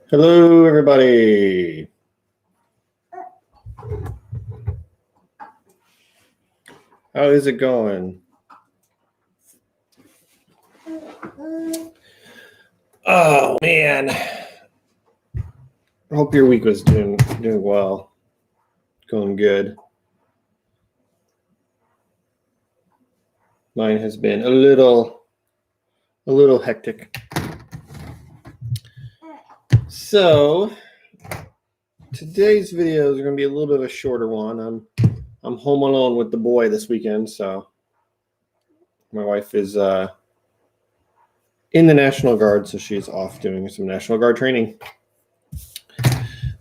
Hello, everybody. How is it going? Oh man, I hope your week was doing well, going good. Mine has been a little hectic. So today's video is going to be a little bit of a shorter one. I'm home alone with the boy this weekend, so my wife is in the National Guard, so she's off doing some National Guard training.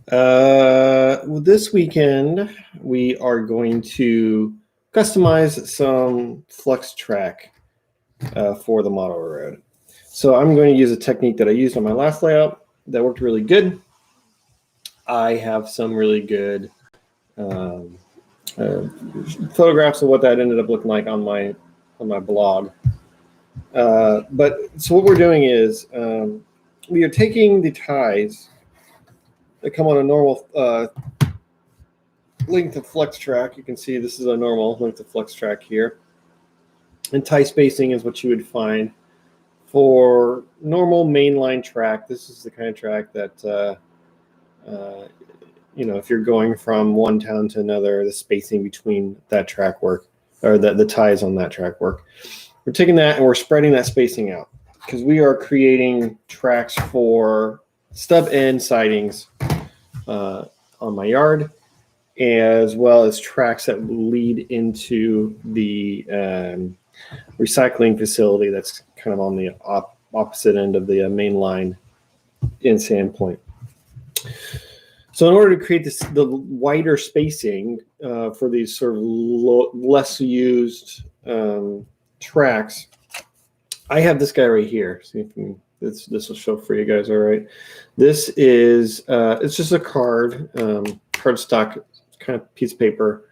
This weekend we are going to customize some flextrack for the model road. So I'm going to use a technique that I used on my last layout that worked really good. I have some really good photographs of what that ended up looking like on my blog. But so what we're doing is we are taking the ties that come on a normal length of flex track. You can see this is a normal length of flex track here. And tie spacing is what you would find for normal mainline track. This is the kind of track that, if you're going from one town to another, the spacing between that track work or the ties on that track work. We're taking that and we're spreading that spacing out because we are creating tracks for stub end sidings on my yard, as well as tracks that lead into the recycling facility that's kind of on the opposite end of the main line in Sandpoint. So in order to create the wider spacing for these sort of less used tracks, I have this guy right here. See if this will show for you guys. All right, this is it's just a cardstock kind of piece of paper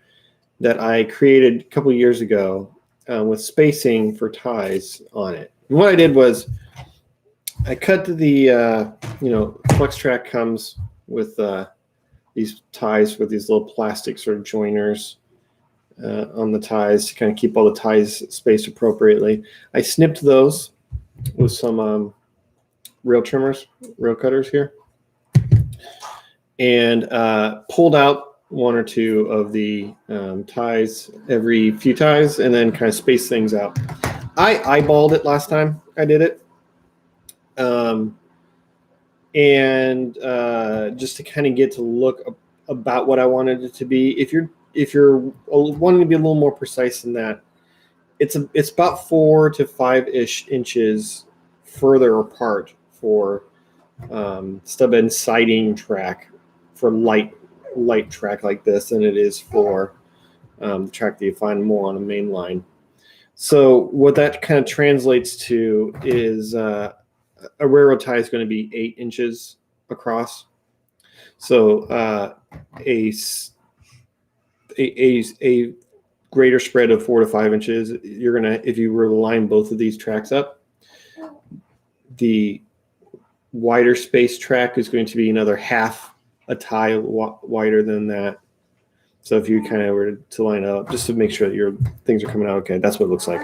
that I created a couple of years ago with spacing for ties on it. And what I did was I cut the flex track comes with these ties with these little plastic sort of joiners on the ties to kind of keep all the ties spaced appropriately. I snipped those with some rail cutters here, and pulled out one or two of the ties, every few ties, and then kind of space things out. I eyeballed it last time I did it. And just to kind of get to look about what I wanted it to be. If you're wanting to be a little more precise than that, it's about 4 to 5-ish inches further apart for stub end siding track for light track like this than it is for the track that you find more on a main line. So what that kind of translates to is a railroad tie is going to be 8 inches across. So a greater spread of 4 to 5 inches. You're gonna, if you were to line both of these tracks up, the wider space track is going to be another half a tie wider than that. So if you kind of were to line up, just to make sure that your things are coming out okay, that's what it looks like.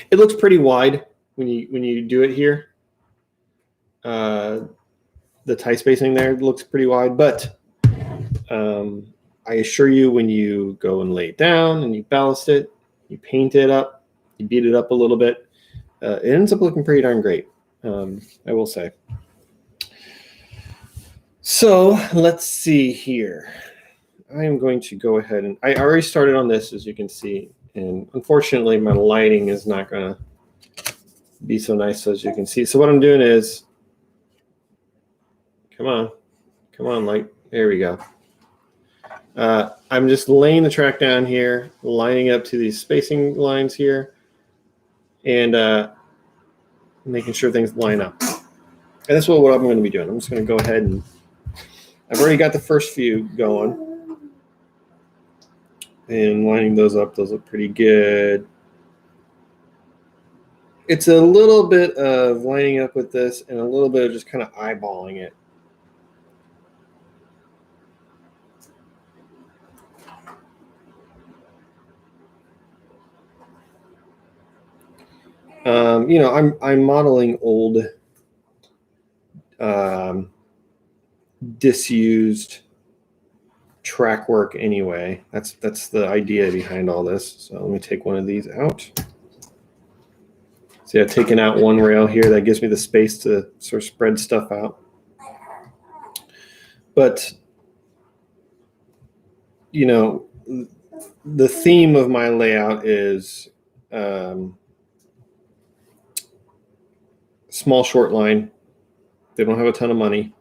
It looks pretty wide when you do it here. The tie spacing there looks pretty wide, but I assure you, when you go and lay it down and you ballast it, you paint it up, you beat it up a little bit, it ends up looking pretty darn great, I will say. So let's see here. I am going to go ahead and I already started on this, as you can see, and unfortunately my lighting is not going to be so nice as you can see. So what I'm doing is, come on, light. There we go. I'm just laying the track down here, lining up to these spacing lines here, and making sure things line up. And that's what I'm going to be doing. I'm just going to go ahead and I've already got the first few going and lining those up. Those look pretty good. It's a little bit of lining up with this and a little bit of just kind of eyeballing it. You know, I'm modeling old, disused track work anyway. That's the idea behind all this. So let me take one of these out. See, I've taken out one rail here that gives me the space to sort of spread stuff out. But, you know, the theme of my layout is small short line. They don't have a ton of money.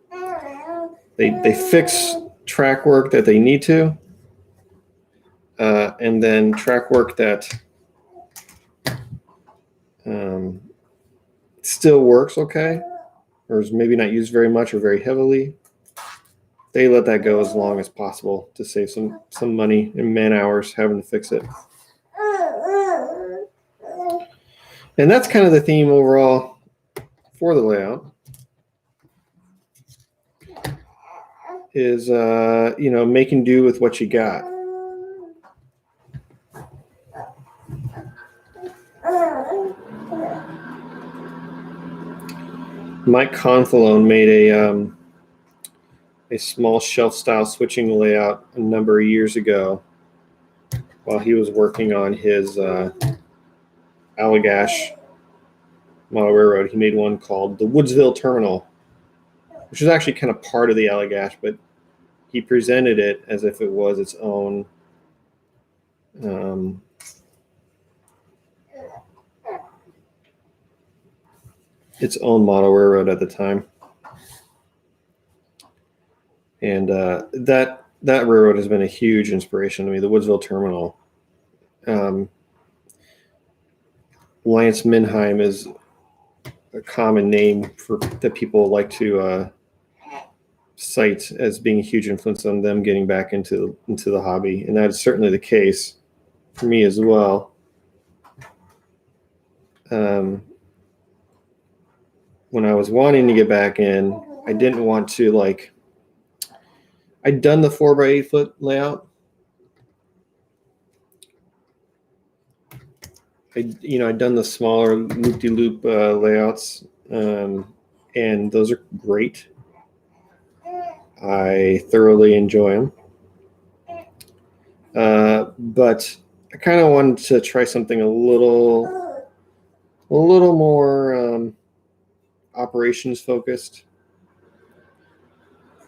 They fix track work that they need to, and then track work that still works okay, or is maybe not used very much or very heavily. They let that go as long as possible to save some money and man hours having to fix it. And that's kind of the theme overall for the layout. Is you know, making do with what you got. Mike Confalone made a small shelf style switching layout a number of years ago while he was working on his Allagash Model Railroad. He made one called the Woodsville Terminal, which is actually kind of part of the Allagash, but he presented it as if it was its own model railroad at the time. And that railroad has been a huge inspiration to me, the Woodsville Terminal. Lance Minheim is a common name that people like to cite as being a huge influence on them getting back into the hobby, and that is certainly the case for me as well. When I was wanting to get back in, I didn't want to I'd done the 4x8 foot layout. I'd done the smaller loop-de-loop layouts, and those are great. I thoroughly enjoy them, but I kind of wanted to try something a little more operations focused.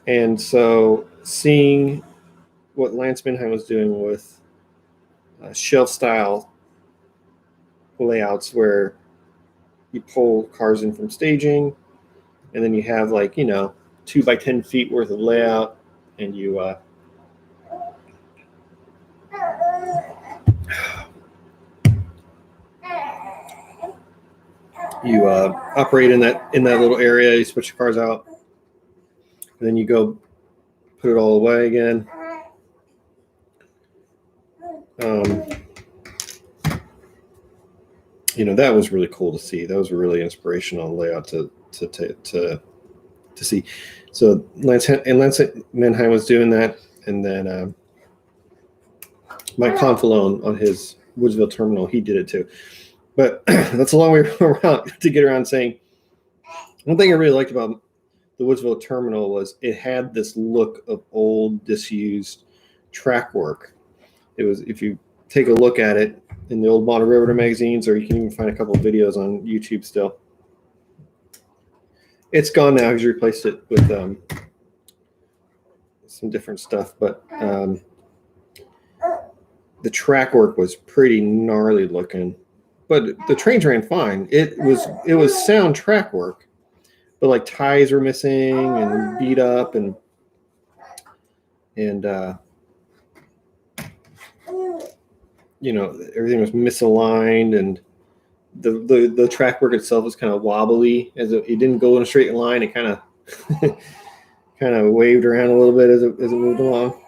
And so seeing what Lance Minheim was doing with shelf style layouts where you pull cars in from staging and then you have 2 by 10 feet worth of layout, and you operate in that little area. You switch your cars out, and then you go put it all away again. That was really cool to see. That was a really inspirational layout to see. So Lance Minheim was doing that, and then Mike Confalone on his Woodsville Terminal, he did it too. But that's a long way around to get around saying one thing I really liked about the Woodsville Terminal was it had this look of old, disused track work. It was, if you take a look at it in the old Model Railroader magazines, or you can even find a couple of videos on YouTube still. It's gone now. He's replaced it with some different stuff, but the track work was pretty gnarly looking. But the trains ran fine. It was sound track work, but ties were missing and beat up, and everything was misaligned, and the track work itself was kind of wobbly, as it didn't go in a straight line. It kind of waved around a little bit as it moved along.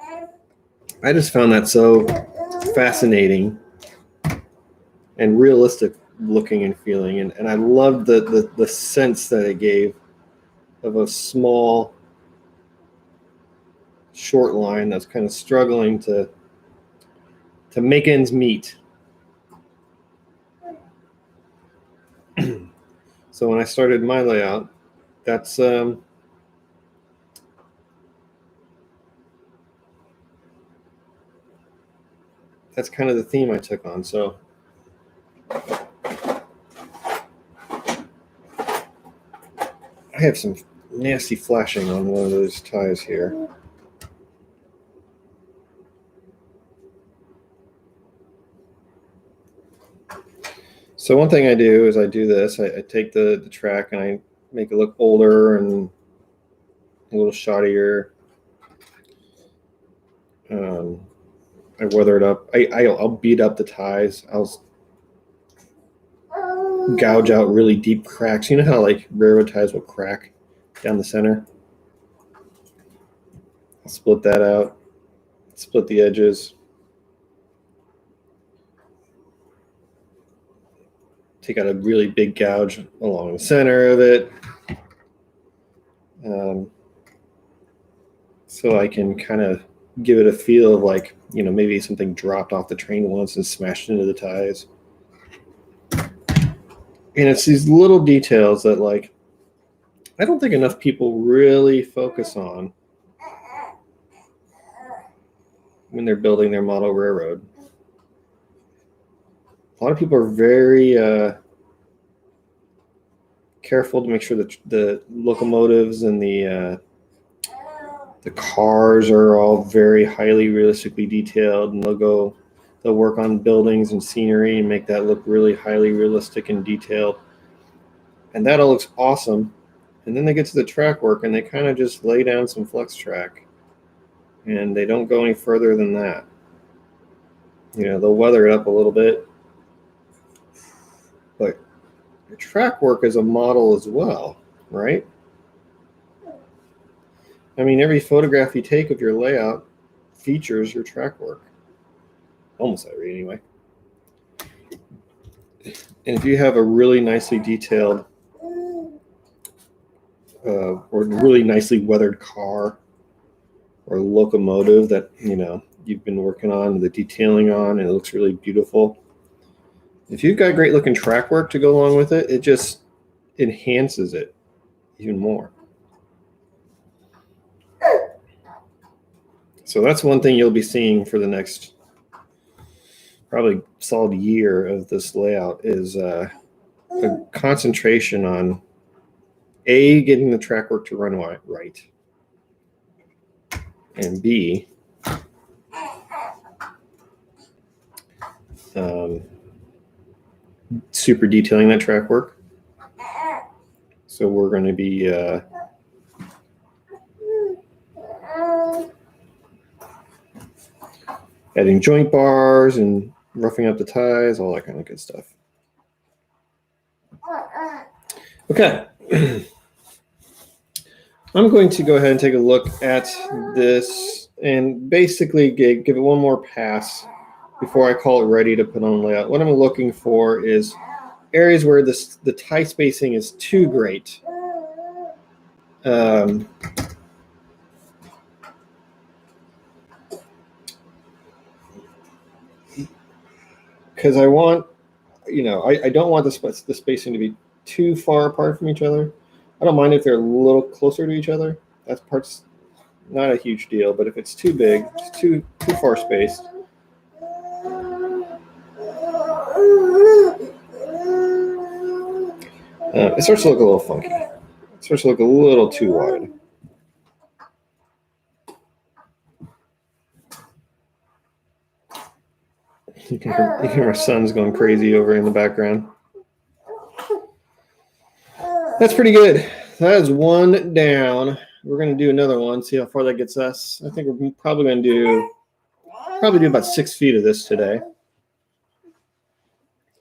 I just found that so fascinating and realistic looking and feeling. And I loved the sense that it gave of a small, short line that's kind of struggling to make ends meet. So when I started my layout, that's kind of the theme I took on. So I have some nasty flashing on one of those ties here. So one thing I do is I do this. I take the track and I make it look older and a little shoddier. I weather it up. I'll beat up the ties. I'll gouge out really deep cracks. You know how like railroad ties will crack down the center? I'll split that out, split the edges. Take out a really big gouge along the center of it. So I can kind of give it a feel of like, you know, maybe something dropped off the train once and smashed into the ties. And it's these little details that, like, I don't think enough people really focus on when they're building their model railroad. A lot of people are very careful to make sure that the locomotives and the cars are all very highly realistically detailed, and they'll work on buildings and scenery and make that look really highly realistic and detailed. And that all looks awesome. And then they get to the track work and they kind of just lay down some flex track, and they don't go any further than that. You know, they'll weather it up a little bit, but your track work is a model as well, right? I mean, every photograph you take of your layout features your track work. Almost every, anyway. And if you have a really nicely detailed or really nicely weathered car or locomotive that, you know, you've been working on the detailing on, and it looks really beautiful, if you've got great looking track work to go along with it, it just enhances it even more. So that's one thing you'll be seeing for the next probably solid year of this layout is a concentration on A, getting the track work to run right, and B, super detailing that track work. So we're going to be adding joint bars and roughing up the ties, all that kind of good stuff. Okay. I'm going to go ahead and take a look at this and basically give it one more pass before I call it ready to put on layout. What I'm looking for is areas where the tie spacing is too great. Because I want, you know, I don't want the spacing to be too far apart from each other. I don't mind if they're a little closer to each other. That part's not a huge deal, but if it's too big, it's too far spaced, it starts to look a little funky. It starts to look a little too wide. You can hear our son's going crazy over in the background. That's pretty good. That is one down. We're going to do another one, see how far that gets us. I think we're probably going to do about 6 feet of this today.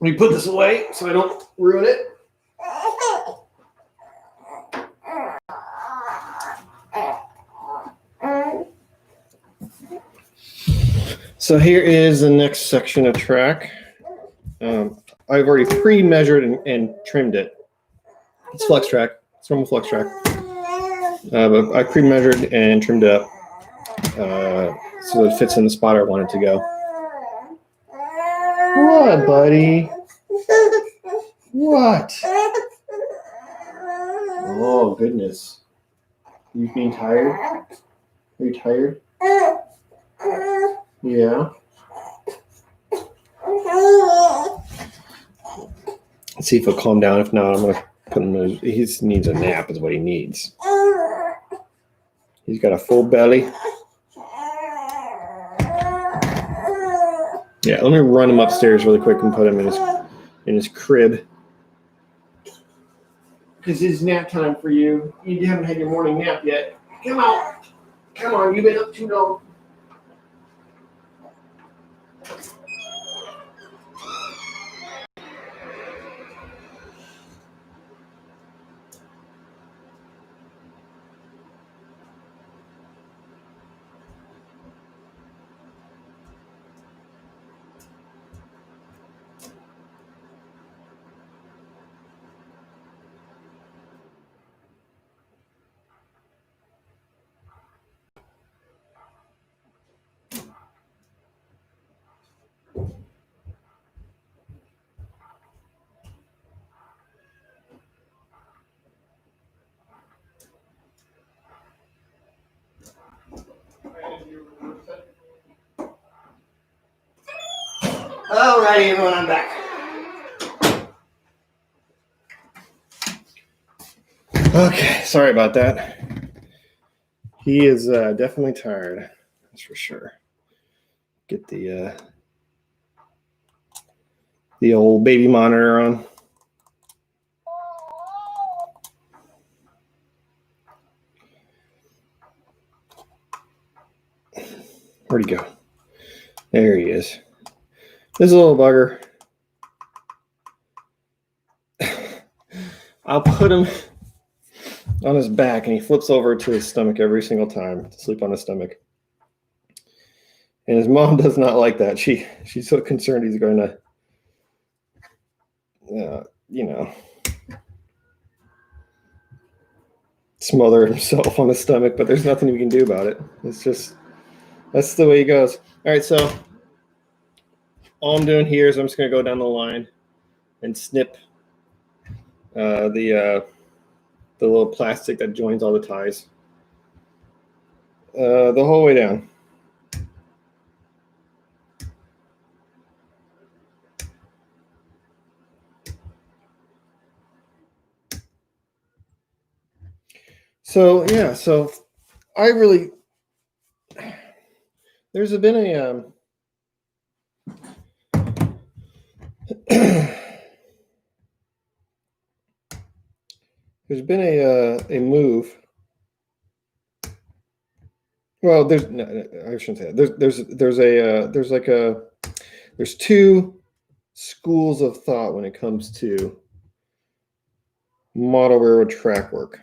Let me put this away so I don't ruin it. So here is the next section of track. I've already pre-measured and trimmed it. It's flextrack. It's normal flextrack. But I pre-measured and trimmed it up so it fits in the spot I want it to go. What, buddy? What? Oh, goodness. You being tired? Are you tired? Yeah. Let's see if he'll calm down. If not, I'm going to put him in. He needs a nap is what he needs. He's got a full belly. Yeah, let me run him upstairs really quick and put him in his crib. Because it's nap time for you. You haven't had your morning nap yet. Come on. Come on, you've been up too long. Alrighty, everyone, I'm back. Okay, sorry about that. He is definitely tired, that's for sure. Get the old baby monitor on. Where'd he go? There he is. This little bugger. I'll put him on his back and he flips over to his stomach every single time to sleep on his stomach. And his mom does not like that. She's so concerned he's going to, smother himself on his stomach, but there's nothing we can do about it. That's the way he goes. All right, so all I'm doing here is I'm just going to go down the line and snip the little plastic that joins all the ties the whole way down. So yeah, so I really there's been a there's been a move. Well, I shouldn't say that. There's two schools of thought when it comes to model railroad track work.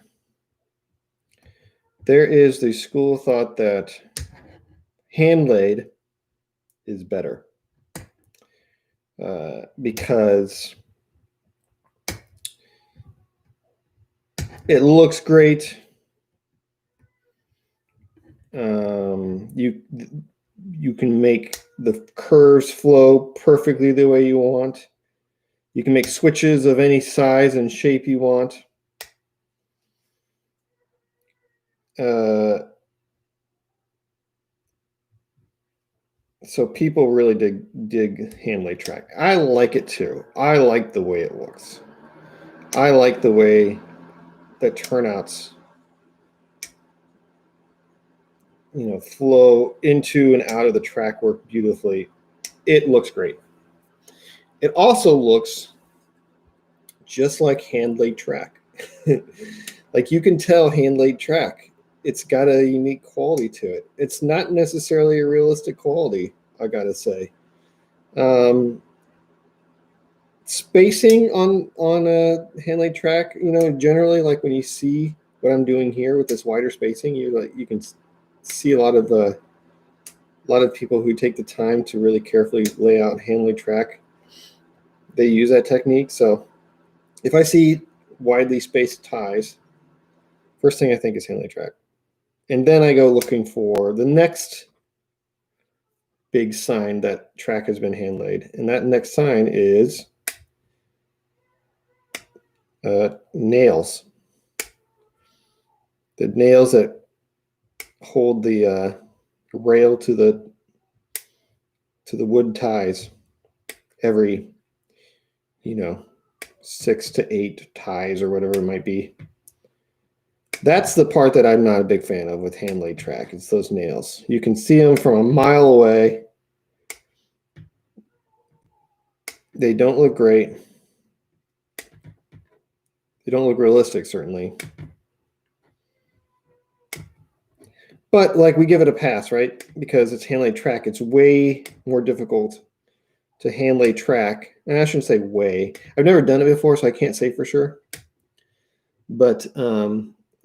There is the school of thought that hand laid is better because it looks great. You can make the curves flow perfectly the way you want. You can make switches of any size and shape you want. So people really dig hand laid track. I like it too. I like the way it looks. I like the way the turnouts flow into and out of the track work beautifully. It looks great. It also looks just like hand laid track. Like you can tell hand laid track. It's got a unique quality to it. It's not necessarily a realistic quality, I gotta say. Spacing on a hand laid track, generally like when you see what I'm doing here with this wider spacing, you can see a lot of people who take the time to really carefully lay out hand laid track. they use that technique. So if I see widely spaced ties, first thing I think is hand laid track. And then I go looking for the next big sign that track has been hand laid. And that next sign is nails. The nails that hold the rail to the wood ties every, 6 to 8 ties or whatever it might be. That's the part that I'm not a big fan of with hand laid track. It's those nails. You can see them from a mile away. They don't look great. They don't look realistic, certainly. But like, we give it a pass, right? Because it's hand laid track. It's way more difficult to hand lay track. And I shouldn't say way. I've never done it before, so I can't say for sure. But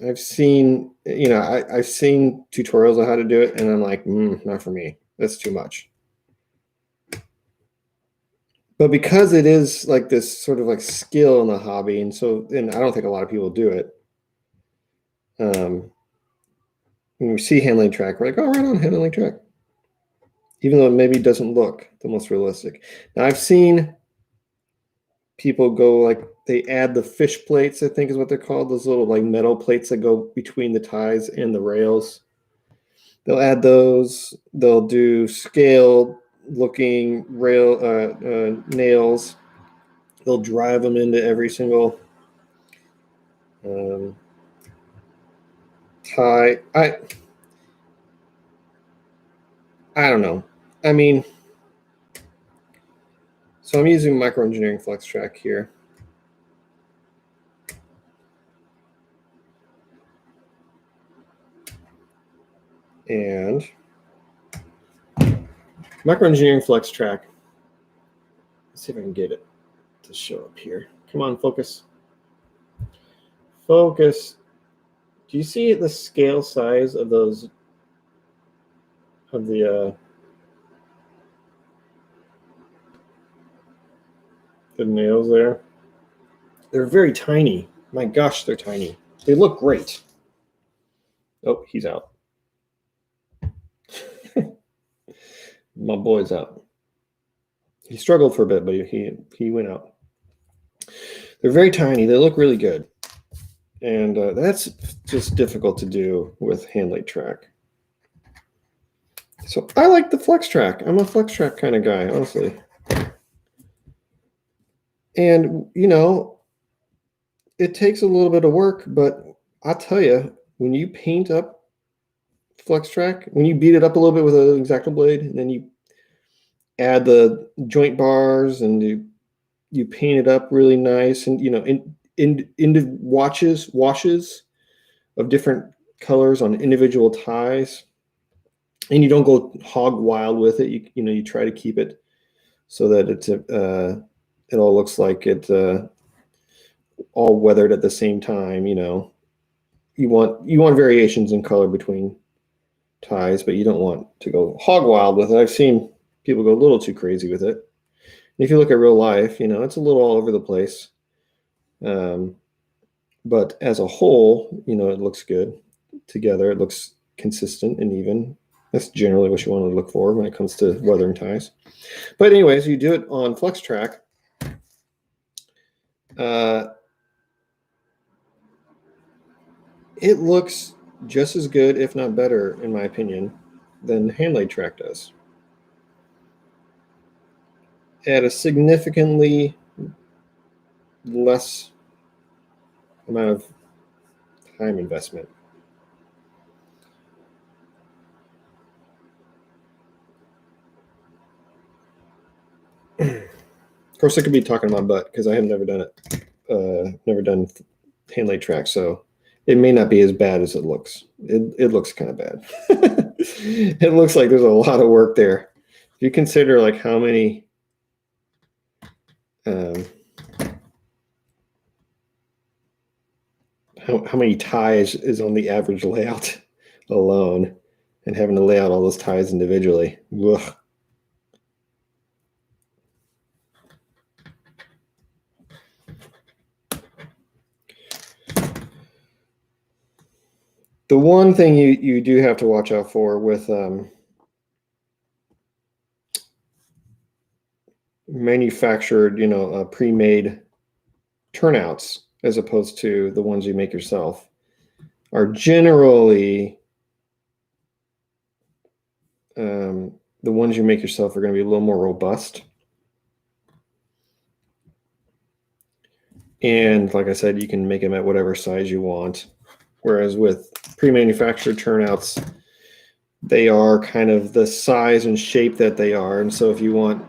I've seen, I've seen tutorials on how to do it, and I'm like, not for me. That's too much. But because it is like this sort of like skill in the hobby, and I don't think a lot of people do it. When we see hand laid track, we're like, oh, right on, hand laid track. Even though it maybe doesn't look the most realistic. Now, I've seen people go like, they add the fish plates, I think is what they're called, those little like metal plates that go between the ties and the rails. They'll add those. They'll do scale looking nails. They'll drive them into every single tie. I don't know. I mean, so I'm using microengineering flextrack here. And microengineering flextrack. Let's see if I can get it to show up here. Come on, focus. Focus. Do you see the scale size of those, of the nails there? They're very tiny. My gosh, they're tiny. They look great. Oh, he's out. My boy's out. He struggled for a bit, but he went out. They're very tiny. They look really good. And that's just difficult to do with hand laid track. So I like the flex track. I'm a flex track kind of guy, honestly. And, it takes a little bit of work, but I'll tell you, when you paint up flex track, when you beat it up a little bit with an X-Acto blade, and then you add the joint bars and you paint it up really nice, and into washes of different colors on individual ties, and you don't go hog wild with it. You try to keep it so that it all looks like it all weathered at the same time. You want variations in color between ties, but you don't want to go hog wild with it. I've seen people go a little too crazy with it. And if you look at real life, it's a little all over the place. But as a whole, it looks good together. It looks consistent and even. That's generally what you want to look for when it comes to weathering ties. But anyways, you do it on flextrack. It looks just as good, if not better, in my opinion, than hand laid track does. At a significantly less amount of time investment. Of course, I could be talking my butt because I have never done it. Never done hand laid track, so it may not be as bad as it looks. It looks kind of bad. It looks like there's a lot of work there. If you consider like how many how many ties is on the average layout alone, and having to lay out all those ties individually. Ugh. The one thing you do have to watch out for with manufactured, pre-made turnouts, as opposed to the ones you make yourself, are generally the ones you make yourself are going to be a little more robust. And like I said, you can make them at whatever size you want. Whereas with pre-manufactured turnouts, they are kind of the size and shape that they are. And so if you want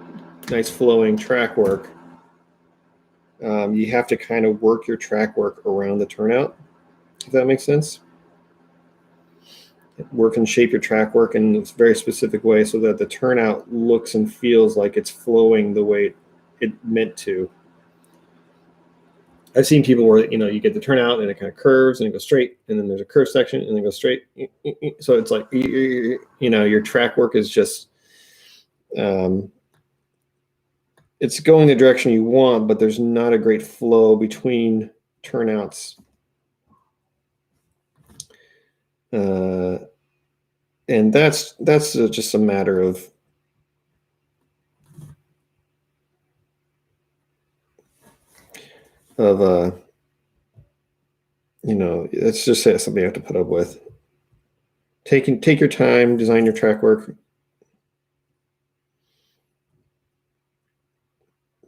nice flowing track work, you have to kind of work your track work around the turnout, if that makes sense. Work and shape your track work in a very specific way so that the turnout looks and feels like it's flowing the way it meant to. I've seen people where, you get the turnout and it kind of curves and it goes straight, and then there's a curve section and then it goes straight. So it's like, your track work is just, it's going the direction you want, but there's not a great flow between turnouts. And that's just a matter of it's just something you have to put up with. Take your time, design your track work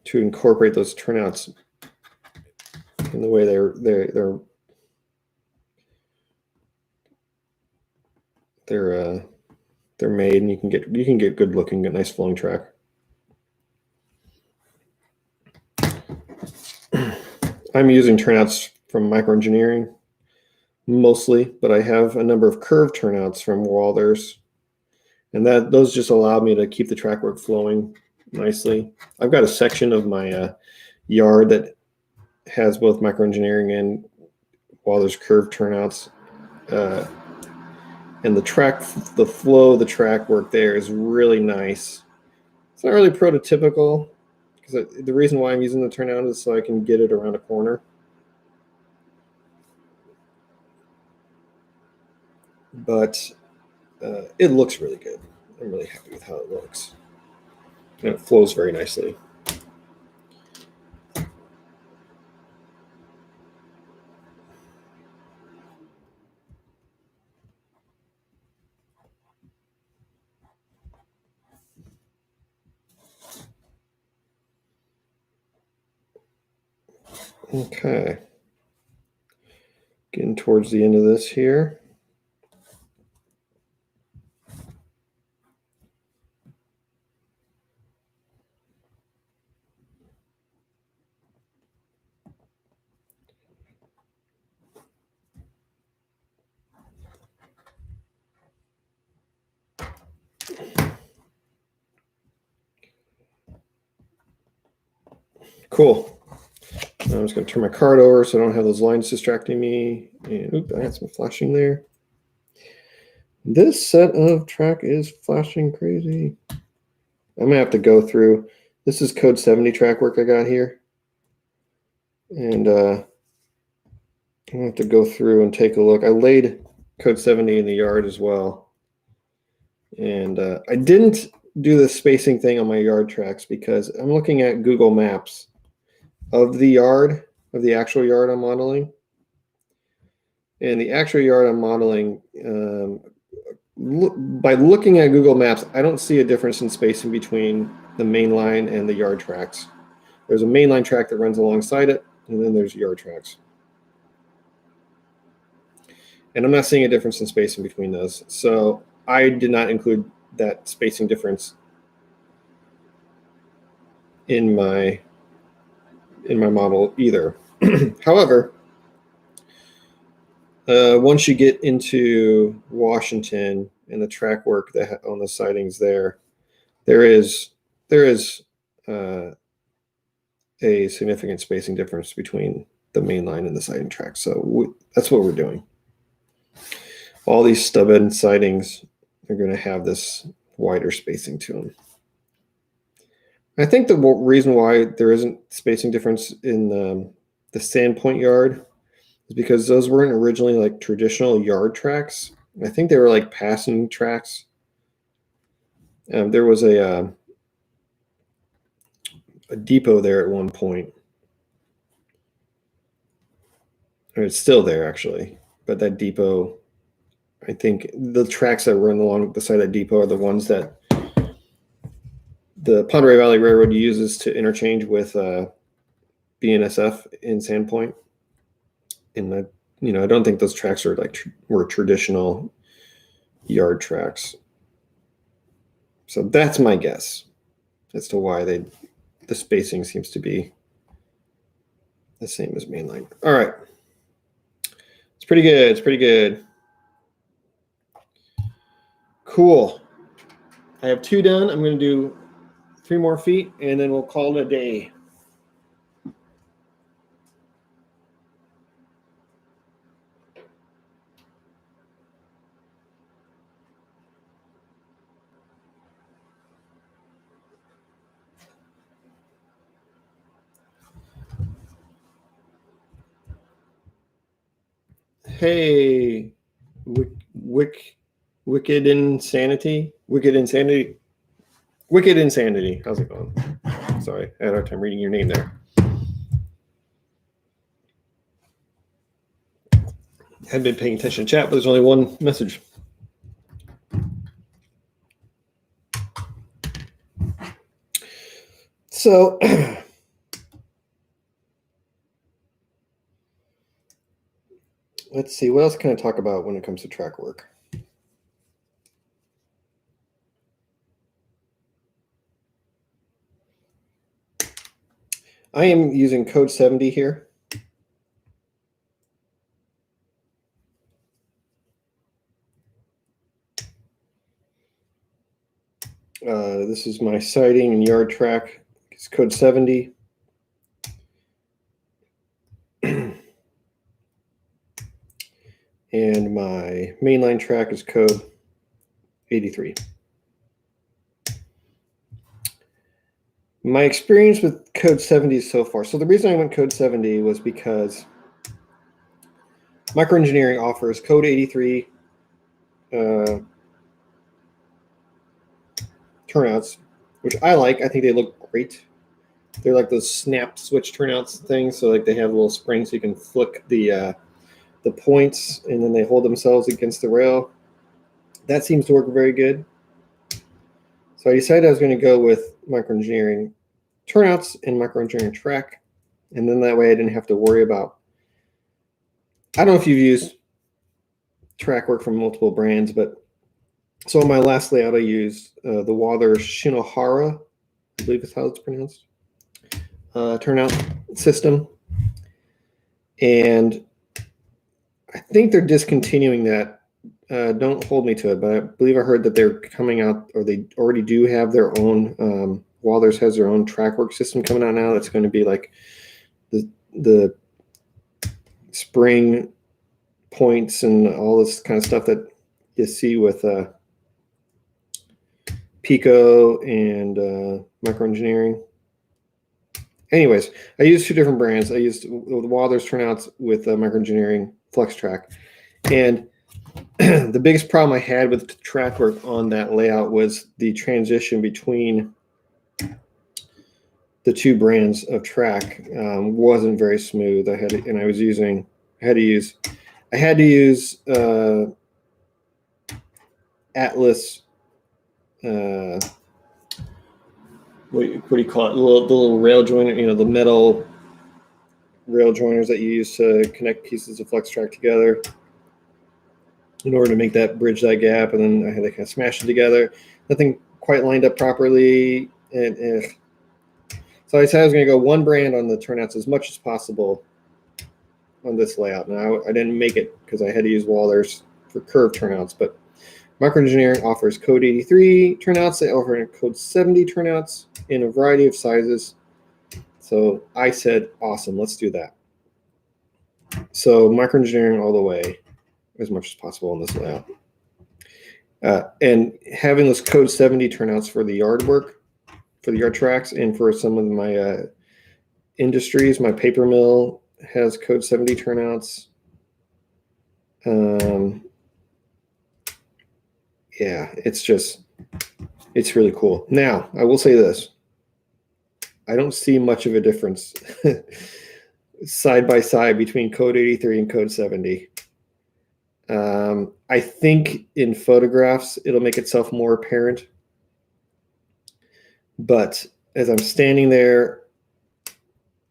to incorporate those turnouts in the way they're made, and you can get good looking, get nice flowing track. I'm using turnouts from Microengineering mostly, but I have a number of curved turnouts from Walthers, and those just allow me to keep the track work flowing nicely. I've got a section of my yard that has both Microengineering and Walthers curved turnouts, and the flow of the track work there is really nice. It's not really prototypical, because the reason why I'm using the turnout is so I can get it around a corner. But it looks really good. I'm really happy with how it looks. And it flows very nicely. Okay. Getting towards the end of this here. Cool. I'm just going to turn my card over so I don't have those lines distracting me. And I had some flashing there. This set of track is flashing crazy. I'm going to have to go through. This is code 70 track work I got here. And I'm going to have to go through and take a look. I laid code 70 in the yard as well. And I didn't do the spacing thing on my yard tracks because I'm looking at Google Maps of the actual yard I'm modeling. And the actual yard I'm modeling, by looking at Google Maps, I don't see a difference in spacing between the main line and the yard tracks. There's a main line track that runs alongside it, and then there's yard tracks. And I'm not seeing a difference in spacing between those. So I did not include that spacing difference in my model either. However, once you get into Washington and the track work that on the sidings there is a significant spacing difference between the main line and the siding track. So that's what we're doing. All these stub end sidings are going to have this wider spacing to them. I think the reason why there isn't spacing difference in the Sandpoint yard is because those weren't originally like traditional yard tracks. I think they were like passing tracks. There was a depot there at one point. Or it's still there actually, but that depot, I think the tracks that run along the side of that depot are the ones that the Pend Oreille Valley Railroad uses to interchange with BNSF in Sandpoint. And I don't think those tracks are were traditional yard tracks. So that's my guess as to why the spacing seems to be the same as mainline. All right. It's pretty good. It's pretty good. Cool. I have 2 done. I'm going to do 3 more feet, and then we'll call it a day. Hey, Wicked Insanity. How's it going? Sorry, I had a hard time reading your name there. I hadn't been paying attention to chat, but there's only one message. So let's see, what else can I talk about when it comes to track work? I am using code 70 here. This is my siding and yard track. It's code 70. And my mainline track is code 83. My experience with code 70 so far. So the reason I went code 70 was because Microengineering offers code 83 turnouts, which I like. I think they look great. They're like those snap switch turnouts things. So like they have a little spring so you can flick the points and then they hold themselves against the rail. That seems to work very good. So I decided I was going to go with Microengineering turnouts and Microengineering track. And then that way I didn't have to worry about, I don't know if you've used track work from multiple brands, but so on my last layout, I used the Wather Shinohara, I believe is how it's pronounced, turnout system. And I think they're discontinuing that. Don't hold me to it, but I believe I heard that they're coming out, or they already do have their own. Walthers has their own trackwork system coming out now. That's going to be like the spring points and all this kind of stuff that you see with Pico and Microengineering. Anyways, I used 2 different brands. I used the Walthers turnouts with Microengineering flextrack, and the biggest problem I had with track work on that layout was the transition between the 2 brands of track wasn't very smooth. I had to use Atlas. What do you call it? The little rail joiner, the metal rail joiners that you use to connect pieces of flextrack together in order to make that bridge that gap. And then I had to kind of smash it together. Nothing quite lined up properly. And so I said I was going to go 1 brand on the turnouts as much as possible on this layout. Now I didn't make it because I had to use Walthers for curved turnouts, but Microengineering offers code 83 turnouts. They offer code 70 turnouts in a variety of sizes. So I said, awesome, let's do that. So Microengineering all the way as much as possible on this layout. And having those code 70 turnouts for the yard work, for the yard tracks, and for some of my industries, my paper mill has code 70 turnouts. Yeah, it's really cool. Now, I will say this. I don't see much of a difference side by side between code 83 and code 70. I think in photographs, it'll make itself more apparent. But as I'm standing there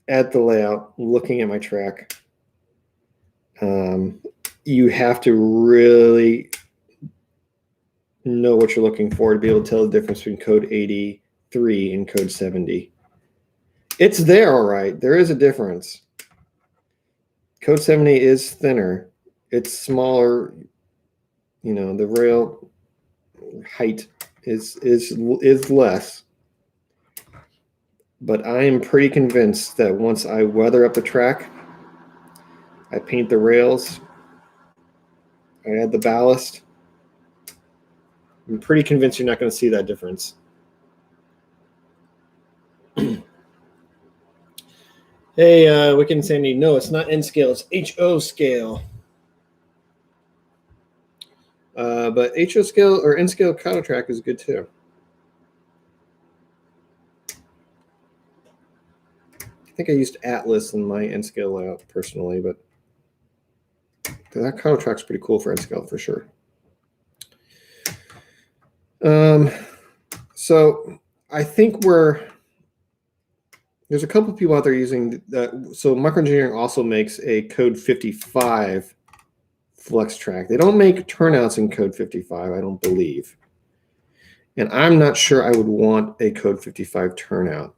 at the layout, looking at my track, you have to really know what you're looking for to be able to tell the difference between code 83 and code 70. It's there, all right. There is a difference. Code 70 is thinner. It's smaller. You know, the rail height is less. But I am pretty convinced that once I weather up the track, I paint the rails, I add the ballast, I'm pretty convinced you're not going to see that difference. Hey, Wicked and Sandy, no, it's not N scale, it's HO scale. But HO scale or N scale cattle track is good too. I think I used Atlas in my N scale layout personally, but that cattle track's pretty cool for N scale for sure. So I think there's a couple of people out there using that. So Microengineering also makes a code 55 flextrack. They don't make turnouts in code 55, I don't believe. And I'm not sure I would want a code 55 turnout.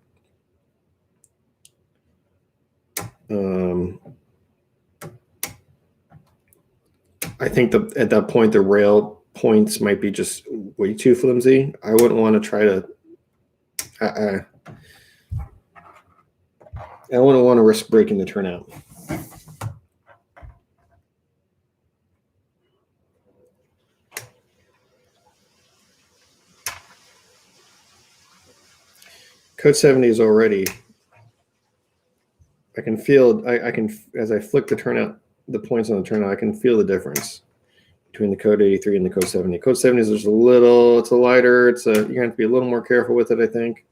I think at that point, the rail points might be just way too flimsy. I wouldn't want to try to, I wouldn't want to risk breaking the turnout. Code 70 is already, I can feel, I can, as I flick the turnout, the points on the turnout, I can feel the difference between the code 83 and the code 70. Code 70 is just a little, it's a lighter, you're going to have to be a little more careful with it, I think.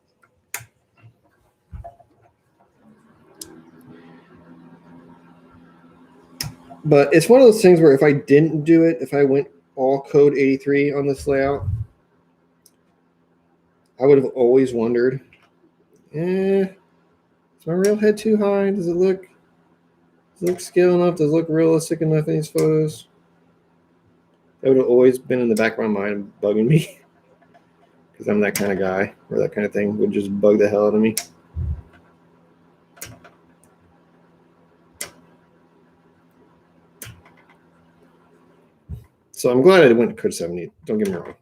But it's one of those things where if I didn't do it, if I went all code 83 on this layout, I would have always wondered, is my railhead too high? Does it look scale enough? Does it look realistic enough in these photos? That would have always been in the back of my mind, bugging me, because I'm that kind of guy where that kind of thing would just bug the hell out of me. So I'm glad I went to code 70. Don't get me wrong.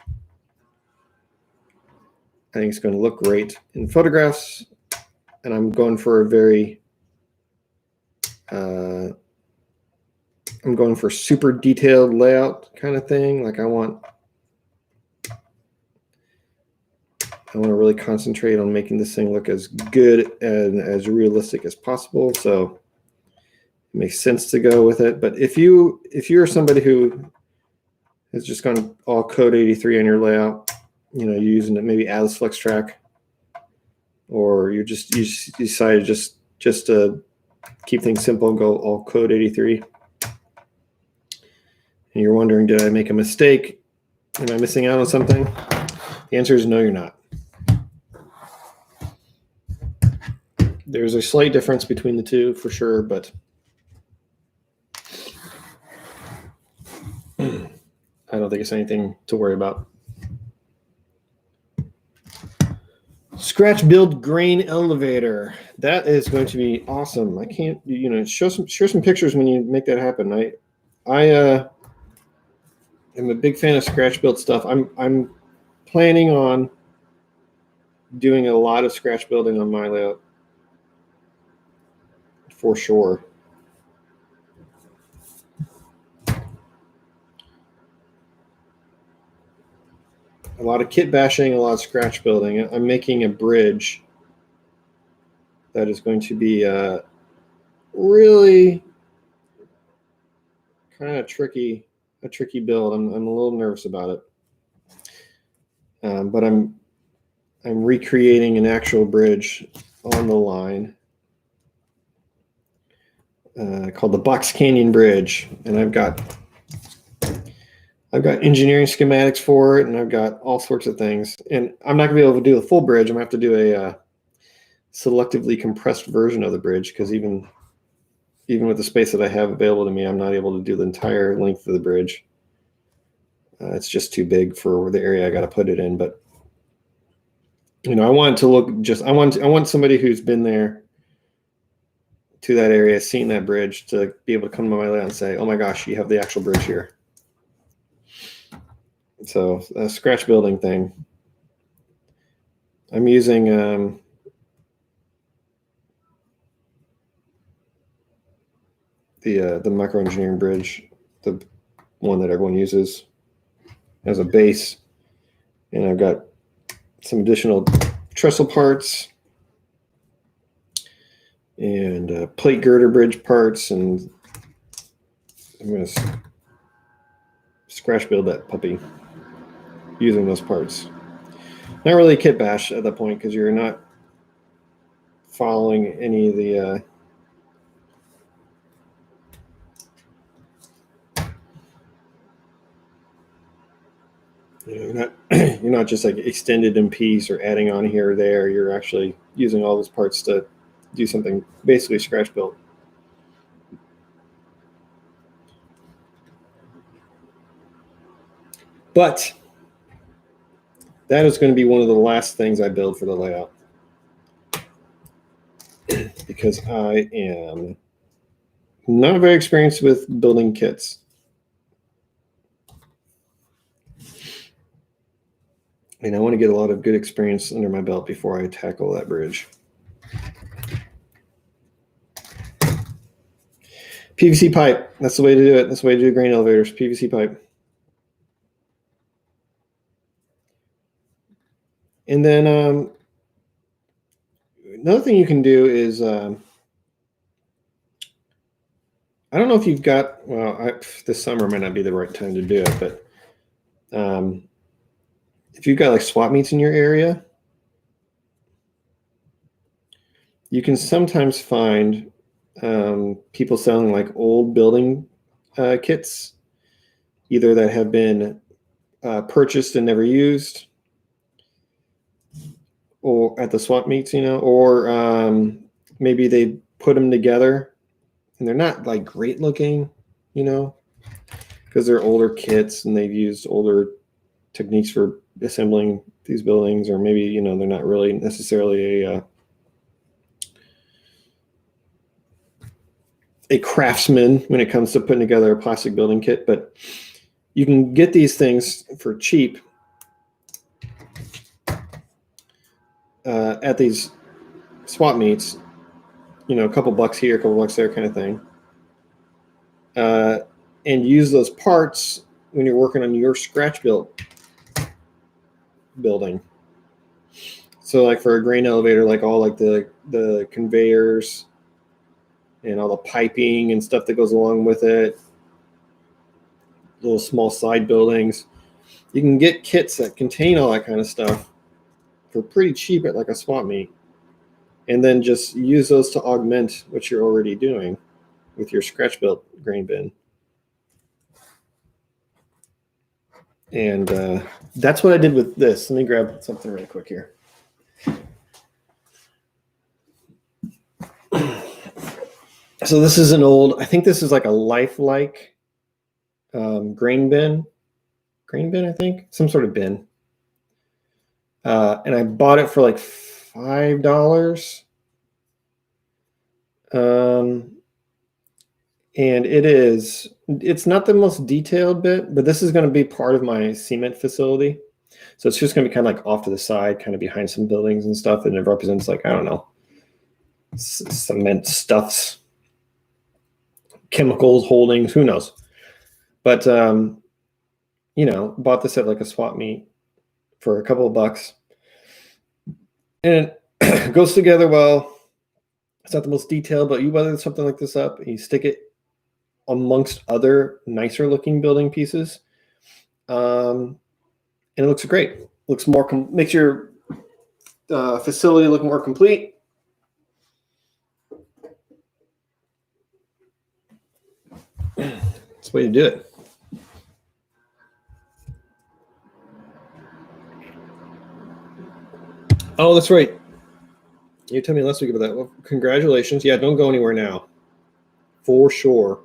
I think it's going to look great in photographs, and I'm going for a very, I'm going for super detailed layout kind of thing. Like I want to really concentrate on making this thing look as good and as realistic as possible. So it makes sense to go with it. But if you're somebody who has just gone all code 83 on your layout, you know, you're using it maybe Atlas flextrack, or you decided just to keep things simple and go all code 83. And you're wondering, did I make a mistake? Am I missing out on something? The answer is no, you're not. There's a slight difference between the two for sure, but I don't think it's anything to worry about. Scratch build grain elevator. That is going to be awesome. I can't, you know, share some pictures when you make that happen. I am a big fan of scratch build stuff. I'm planning on doing a lot of scratch building on my layout for sure. A lot of kit bashing, a lot of scratch building. I'm making a bridge that is going to be really kind of a tricky build. I'm a little nervous about it. But I'm recreating an actual bridge on the line called the Box Canyon Bridge, and I've got engineering schematics for it, and I've got all sorts of things. And I'm not gonna be able to do the full bridge. I'm gonna have to do a selectively compressed version of the bridge, because even with the space that I have available to me, I'm not able to do the entire length of the bridge. It's just too big for the area I got to put it in. But I want it to look I want somebody who's been there to that area, seen that bridge, to be able to come to my layout and say, "Oh my gosh, you have the actual bridge here." So a scratch building thing. I'm using the micro engineering bridge, the one that everyone uses, as a base, and I've got some additional trestle parts and plate girder bridge parts, and I'm going to scratch build that puppy using those parts. Not really a kit bash at that point, because you're not following any of the you're not just like extended in piece or adding on here or there. You're actually using all those parts to do something basically scratch built. But that is going to be one of the last things I build for the layout, because I am not very experienced with building kits. And I want to get a lot of good experience under my belt before I tackle that bridge. PVC pipe. That's the way to do it. That's the way to do grain elevators. PVC pipe. And then another thing you can do is, I don't know if you've got, well, this summer might not be the right time to do it, but if you've got like swap meets in your area, you can sometimes find people selling like old building kits, either that have been purchased and never used, or at the swap meets, or maybe they put them together and they're not like great looking, because they're older kits and they've used older techniques for assembling these buildings, or maybe they're not really necessarily a craftsman when it comes to putting together a plastic building kit. But you can get these things for cheap at these swap meets, a couple bucks here, a couple bucks there, kind of thing, and use those parts when you're working on your scratch built building. So like for a grain elevator, like all like the conveyors and all the piping and stuff that goes along with it, little small side buildings, you can get kits that contain all that kind of stuff for pretty cheap at like a swap meet, and then just use those to augment what you're already doing with your scratch built grain bin. And that's what I did with this. Let me grab something really quick here. So this is an old, I think this is like a lifelike grain bin, I think, some sort of bin. And I bought it for like $5. And it's not the most detailed bit, but this is going to be part of my cement facility. So it's just going to be kind of like off to the side, kind of behind some buildings and stuff. And it represents like, I don't know, cement stuffs, chemicals, holdings, who knows. But, bought this at like a swap meet for a couple of bucks. And it goes together well. It's not the most detailed, but you weather something like this up and you stick it amongst other nicer looking building pieces. And it looks great. Looks more, makes your facility look more complete. That's the way to do it. Oh, that's right. You told me last week about that. Well, congratulations. Yeah, don't go anywhere now. For sure.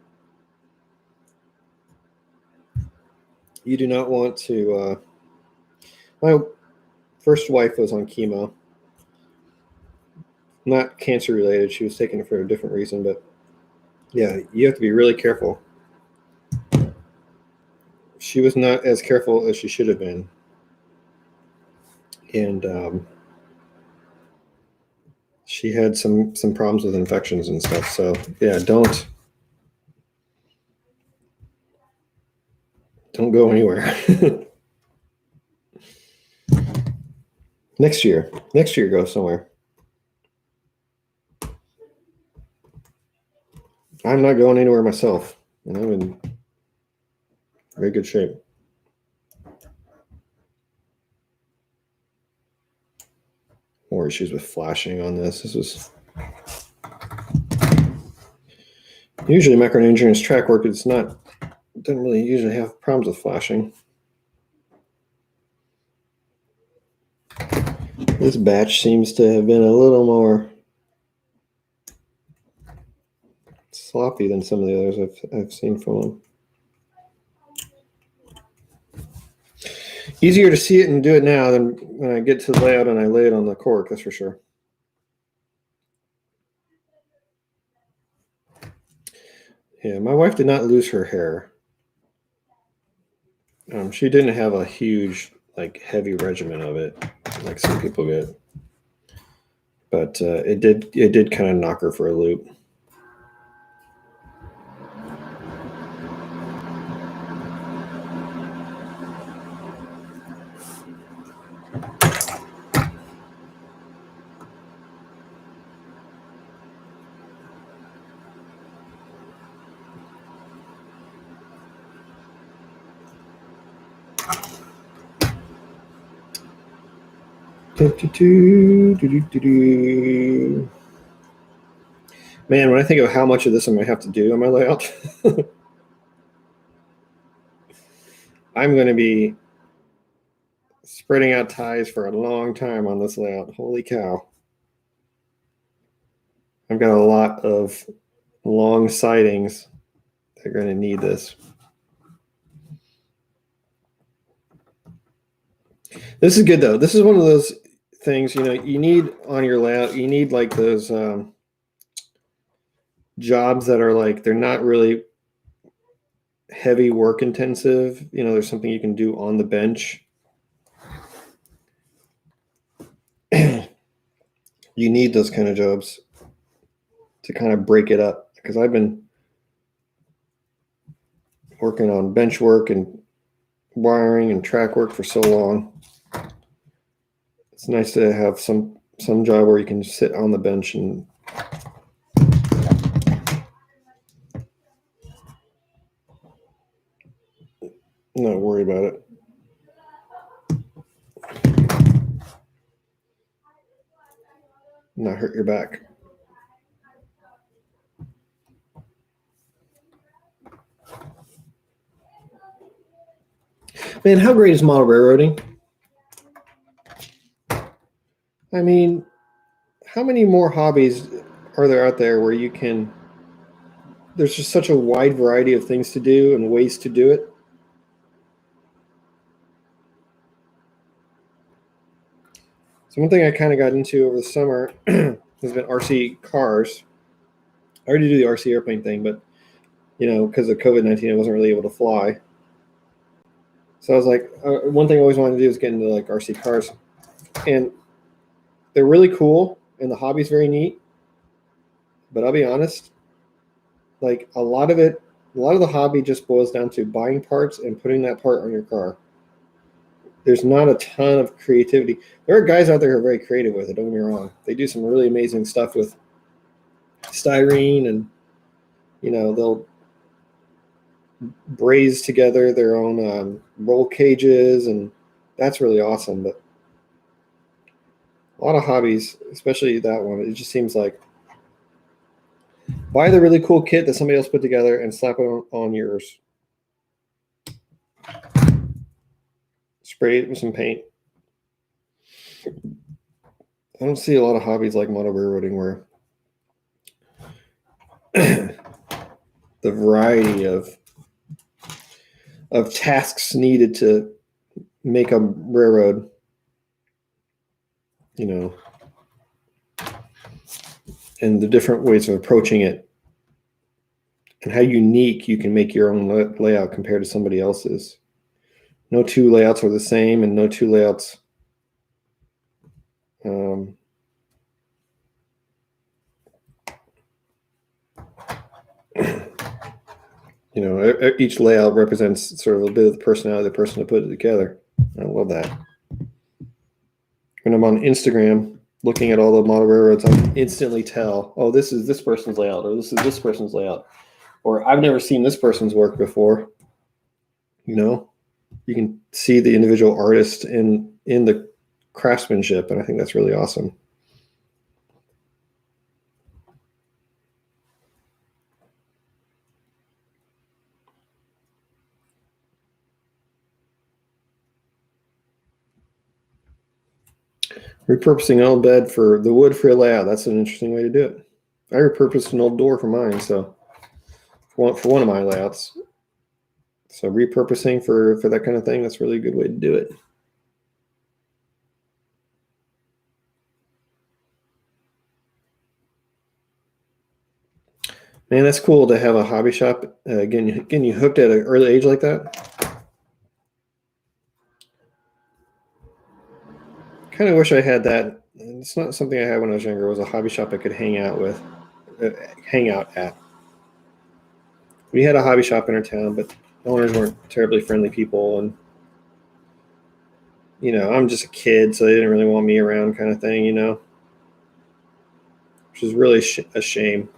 You do not want to. My first wife was on chemo. Not cancer related. She was taking it for a different reason, but yeah, you have to be really careful. She was not as careful as she should have been. And she had some problems with infections and stuff. So yeah, don't go anywhere. Next year go somewhere. I'm not going anywhere myself, and I'm in very good shape. More issues with flashing on this. This was usually microengineering's track work. It's not, doesn't really usually have problems with flashing. This batch seems to have been a little more sloppy than some of the others I've seen from them. Easier to see it and do it now than when I get to the layout and I lay it on the cork, that's for sure. Yeah, my wife did not lose her hair. She didn't have a huge, like, heavy regimen of it, like some people get. But it did kind of knock her for a loop. Man, when I think of how much of this I'm going to have to do on my layout, I'm going to be spreading out ties for a long time on this layout. Holy cow. I've got a lot of long sidings that are going to need this. This is good, though. This is one of those things, you need on your layout. You need like those jobs that are like, they're not really heavy work intensive. There's something you can do on the bench. You need those kind of jobs to kind of break it up, because I've been working on bench work and wiring and track work for so long. It's nice to have some job where you can sit on the bench and not worry about it. Not hurt your back. Man, how great is model railroading? I mean, how many more hobbies are there out there where you can, there's just such a wide variety of things to do and ways to do it. So one thing I kind of got into over the summer has been RC cars. I already do the RC airplane thing, but because of COVID-19, I wasn't really able to fly. So I was like, one thing I always wanted to do is get into like RC cars, and they're really cool, and the hobby's very neat. But I'll be honest, like a lot of the hobby just boils down to buying parts and putting that part on your car. There's not a ton of creativity. There are guys out there who are very creative with it, don't get me wrong. They do some really amazing stuff with styrene, and they'll braise together their own roll cages, and that's really awesome. But a lot of hobbies, especially that one, it just seems like buy the really cool kit that somebody else put together and slap it on yours. Spray it with some paint. I don't see a lot of hobbies like moto railroading where the variety of tasks needed to make a railroad, you know, and the different ways of approaching it, and how unique you can make your own layout compared to somebody else's. No two layouts are the same, and no two layouts you know, each layout represents sort of a bit of the personality of the person that put it together. I love that. When I'm on Instagram looking at all the model railroads, I can instantly tell, oh, this is this person's layout, or this is this person's layout, or I've never seen this person's work before. You know, you can see the individual artist in the craftsmanship, and I think that's really awesome. Repurposing an old bed for the wood for a layout. That's an interesting way to do it. I repurposed an old door for mine, so for one of my layouts. So repurposing for that kind of thing, that's really a good way to do it. Man, that's cool to have a hobby shop. Again, you hooked at an early age like that. Kind of wish I had that. It's not something I had when I was younger. It was a hobby shop I could hang out at. We had a hobby shop in our town, but the owners weren't terribly friendly people, and you know, I'm just a kid, so they didn't really want me around, kind of thing, you know, which is really a shame.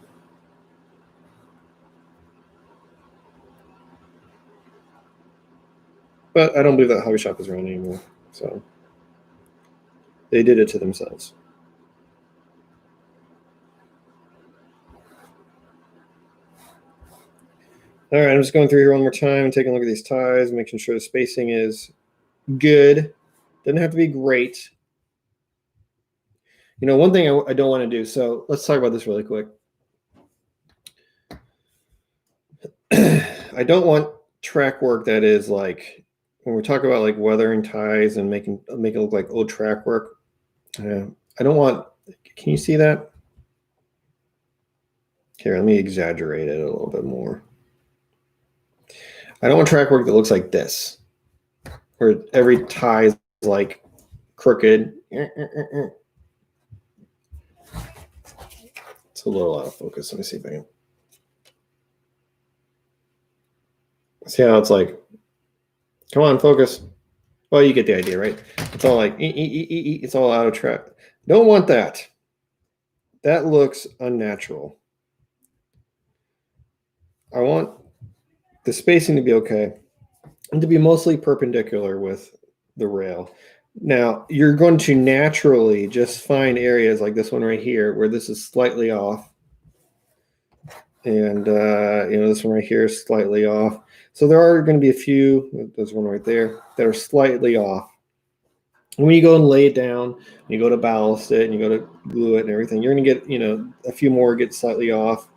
But I don't believe that hobby shop is around anymore, so they did it to themselves. All right, I'm just going through here one more time and taking a look at these ties, making sure the spacing is good. Doesn't have to be great. You know, one thing I don't want to do, so let's talk about this really quick. I don't want track work that is like, when we talk about like weathering ties and make it look like old track work, I don't want, can you see that? Here, let me exaggerate it a little bit more. I don't want track work that looks like this, where every tie is like crooked. It's a little out of focus. Let me see if I can. See how it's like, come on, focus. Well, you get the idea, right? It's all like, it's all out of track. Don't want that. That looks unnatural. I want the spacing to be okay and to be mostly perpendicular with the rail. Now, you're going to naturally just find areas like this one right here where this is slightly off. And, you know, this one right here is slightly off. So there are going to be a few, there's one right there, that are slightly off. And when you go and lay it down, you go to ballast it, and you go to glue it and everything, you're going to get, you know, a few more get slightly off.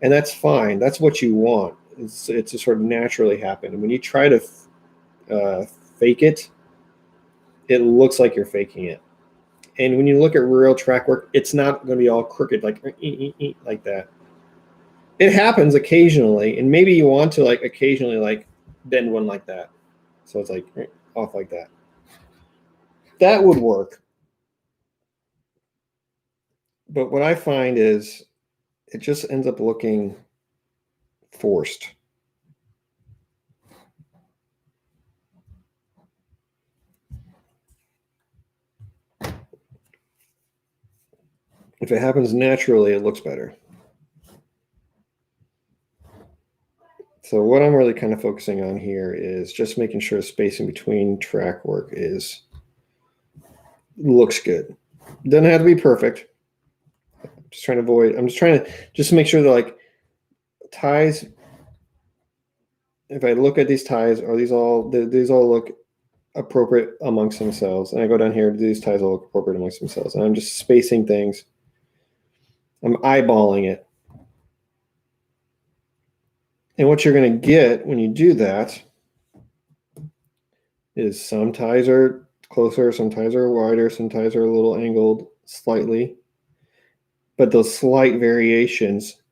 And that's fine. That's what you want. It's to sort of naturally happen. And when you try to fake it, it looks like you're faking it. And when you look at real track work, it's not going to be all crooked like that. It happens occasionally, and maybe you want to like occasionally like bend one like that, so it's like off like that. That would work. But what I find is it just ends up looking forced. If it happens naturally, it looks better. So what I'm really kind of focusing on here is just making sure spacing between track work looks good. Doesn't have to be perfect. I'm just trying to make sure that like ties, if I look at these ties, are these all look appropriate amongst themselves? And I go down here, do these ties all look appropriate amongst themselves? And I'm just spacing things. I'm eyeballing it. And what you're going to get when you do that is some ties are closer, some ties are wider, some ties are a little angled slightly. But those slight variations,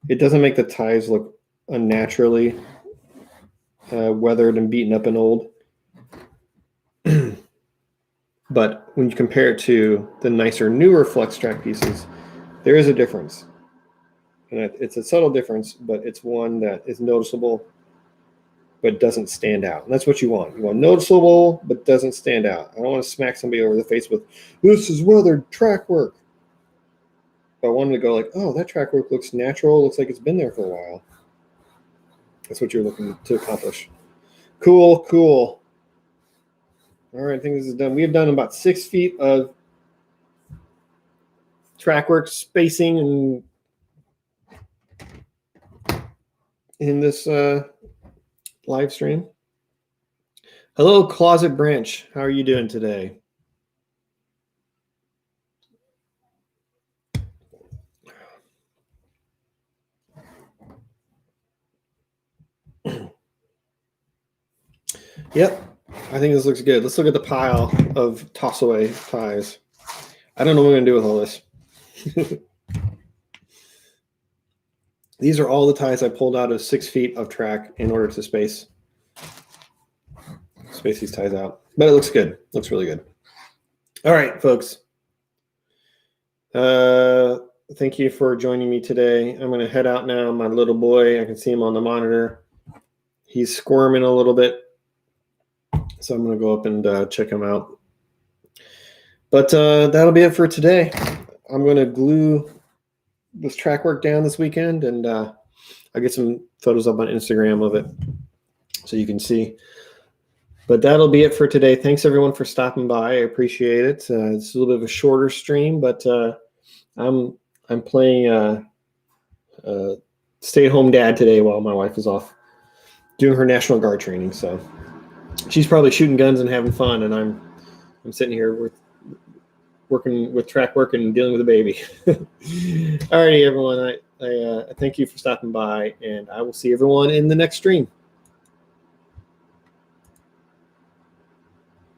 it doesn't make the ties look unnaturally weathered and beaten up and old. But when you compare it to the nicer, newer flextrack pieces, there is a difference. And it's a subtle difference, but it's one that is noticeable but doesn't stand out. And that's what you want. You want noticeable but doesn't stand out. I don't want to smack somebody over the face with, this is weathered track work. But I want them to go like, oh, that track work looks natural. Looks like it's been there for a while. That's what you're looking to accomplish. Cool. All right, I think this is done. We have done about 6 feet of track work spacing and in this live stream. Hello, Closet Branch. How are you doing today? Yep, I think this looks good. Let's look at the pile of toss away ties. I don't know what I'm going to do with all this. These are all the ties I pulled out of 6 feet of track in order to space these ties out. But it looks good. Looks really good. All right, folks. Thank you for joining me today. I'm going to head out now. My little boy, I can see him on the monitor. He's squirming a little bit. So I'm going to go up and check him out. But that'll be it for today. I'm going to glue this track work down this weekend, and I'll get some photos up on Instagram of it so you can see. But that'll be it for today. Thanks, everyone, for stopping by. I appreciate it. It's a little bit of a shorter stream, but I'm playing stay-at-home dad today while my wife is off doing her National Guard training. So she's probably shooting guns and having fun, and I'm sitting here working with track work and dealing with a baby. All righty, everyone. I thank you for stopping by, and I will see everyone in the next stream.